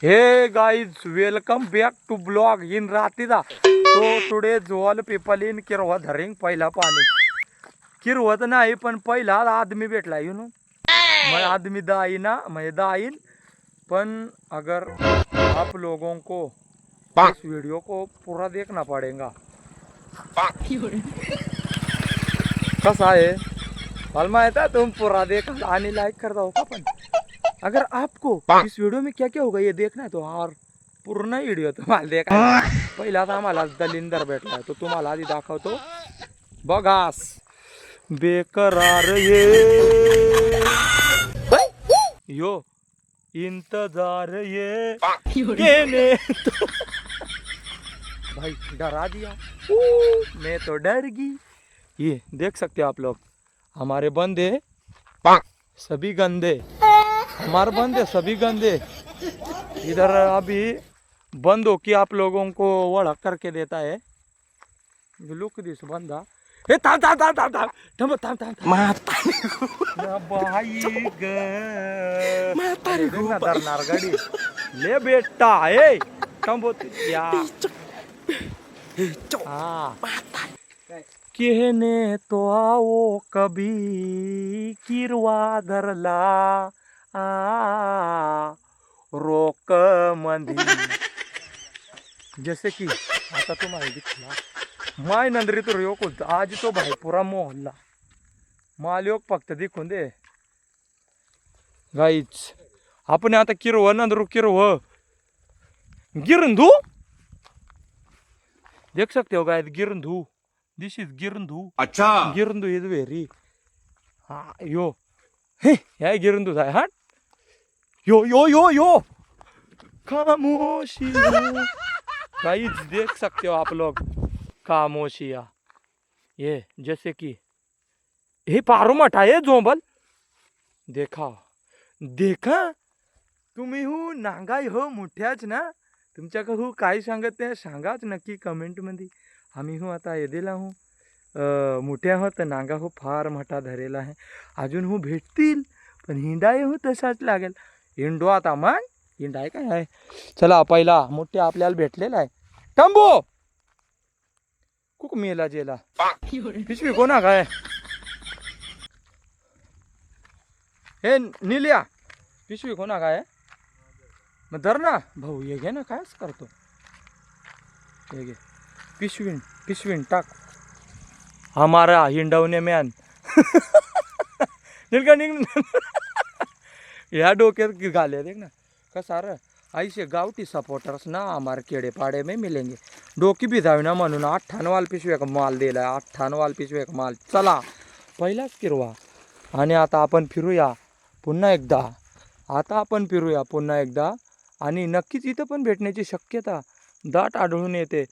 Hey guys, welcome back to blog in Ratida. So today's all people in Kirwa धरिंग पहिला पाणी. किरवत नाही पण पहिला आदमी भेटला यू नो. मैं आदमी दाई ना मैं दाइन पण अगर आप लोगों को इस वीडियो को पूरा देखना पड़ेगा. कसा आहे मला माहित है तुम पूरा देखा आणि लाइक कर दो का पण अगर आपको इस वीडियो में क्या क्या होगा ये देखना है तो और पूर्ण व्हिडिओ तुम्हाला देखा पहिला आता आम्हाला दलिंदर भेटलाय तो तुम्हाला आधी दाखवतो बघास बेकरार यो इंतजार ये कहने तो भाई डरा दिया मैं तो डर गई. ये देख सकते हो आप लोग हमारे बंदे सभी गंदे हमारे बंदे सभी गंदे इधर अभी बंदों की आप लोगों को वड़क करके देता है. लुक दिस बंदा हे थांब थांब थांब थांब थांब थांब थांब थांब ना बाई ग म्हातारी ना धरणार गाडी ले बेटा ए थांबत या हाँ कहने तो आओ कभी किरवा धरला रोक मंदी जैसे कि आता तो माहिती दिखला माय नंदरी तो योग आज तो भाई पूरा मोहल्ला माल योग फक्त दिखून दे गाईच आपण आता किरव नंदरू किरव गिरंधू देख सकते हो गाय गिरंधू दिस इज गिरंधू. अच्छा गिरंधू इज व्हेरी हाँ यो हे या गिरंधू आहे हा यो यो यो यो खामोशी गाइस देख सकते हो आप लोग खामोशिया ये जैसे कि हे पारो मठा आहे झोंबल देखा देखा तुम्ही हो नांगाय हो मोठ्याच ना तुमच्याकडे हो काय सांगत ते सांगाच नक्की कमेंट मध्ये. आम्ही हो आता येदेला हो मोठ्या हो तर नांगा हो फार मोठा धरेला आहे अजून हो भेटतील पण हिंडाय हो तसाच लागेल हिंडो आता मग हिंडाय काय आहे. चला पहिला मोठे आपल्याला भेटलेला आहे टंबो कुक मेला जेला पिशवी कोणा काय हे निल्या पिशवी कोणा काय मग धर ना भाऊ ये घे ना कायच करतो हे घे पिशवीन पिशवीन टाक हमारा हिंडवणे मॅन निघ निघ या डोक्यात घाले देख ना कसा रे ऐसे गावठी सपोर्टर्स ना हमारे केड़े पाड़े में मिलेंगे डोकी भी जावी ना म्हणून 58 वाल पिशव्या का माल दिला 58 वाल पिशव्या का माल. चला पहिलाच किरवा आणि आता आपण फिरूया पुन्हा एकदा आता आपण फिरूया पुन्हा एकदा आणि नक्कीच इथं पण भेटण्याची शक्यता दाट आढळून येते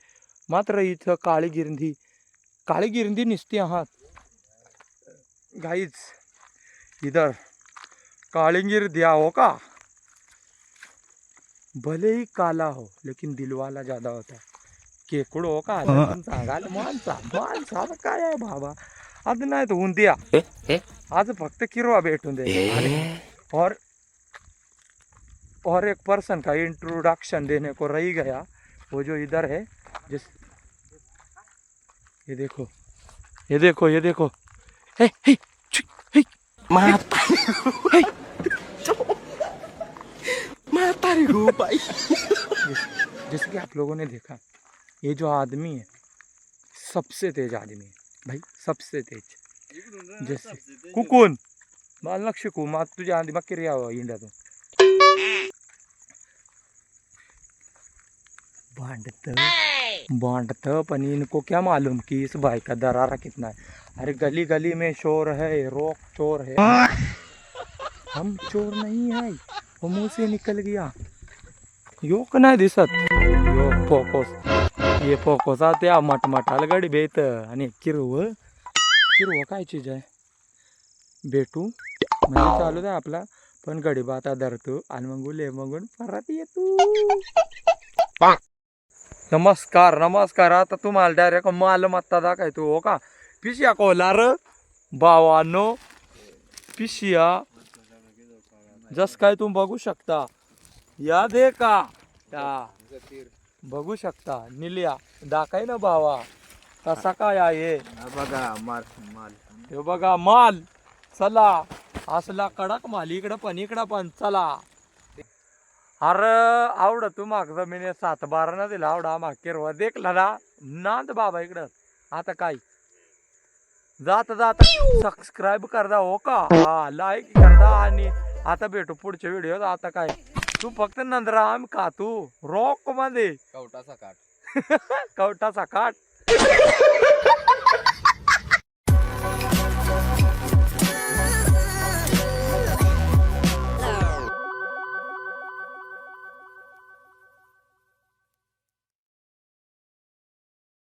मात्र इथं काळी गिरंदी निसती आहात गाइस इधर काली गिरदी हो का भले ही काला हो लेकिन दिलवाला ज्यादा होता है केकड़ हो का सांगाल माणसा काय आहे बाबा आज नाही तो द्या आज फक्त किरवा भेटून दे और एक पर्सन का इंट्रोडक्शन देने को रही गया वो जो इधर है जिस ये देखो ये देखो ये देखो हे हे मातारी गो भाई जैसे कि आप लोगों ने देखा ये जो आदमी है सबसे तेज आदमी है भाई सबसे तेज जैसे कुकून माल लक्ष को मात तुझ्या आधी बाकी रे इंडिया तो बांटत पण इनको क्या मालूम कि इस भाई का दरारा कितना है. अरे गली गली में शोर है रोक चोर है हम चोर नहीं है वो मुंह से निकल गया यो का नाही दिसत यो फोकस ये फोकस त्या मटमटाला गडी बेत आणि किरव काय चीज आहे भेटू म्हणजे चालू आहे आपला पण गडी बाता धरतो आणि मग ले मगून परत येतो. नमस्कार नमस्कार आता तुम्हाला डायरेक्ट मालमत्ता दाखवतो हो का पिशिया कोलार भावानो पिशिया जस काय तुम्ही बघू शकता या दे का या बघू शकता निल्या दाखाय ना भावा कसा काय आहे बघा माल माल हे बघा माल चला असला कडक माल इकडं पण चला अरे आवड तू माग जमिनी 7-12 ना दिला आवडा माग केरवा देखला ना नांद बाबा इकडं आता काय जात जात सबस्क्राईब करदा हो का हा लाईक करदा आणि आता भेटू पुढच्या व्हिडिओत आता काय तू फक्त नंदराम का तू रॉक मध्ये कवटाचा काठ कवटाचा काठ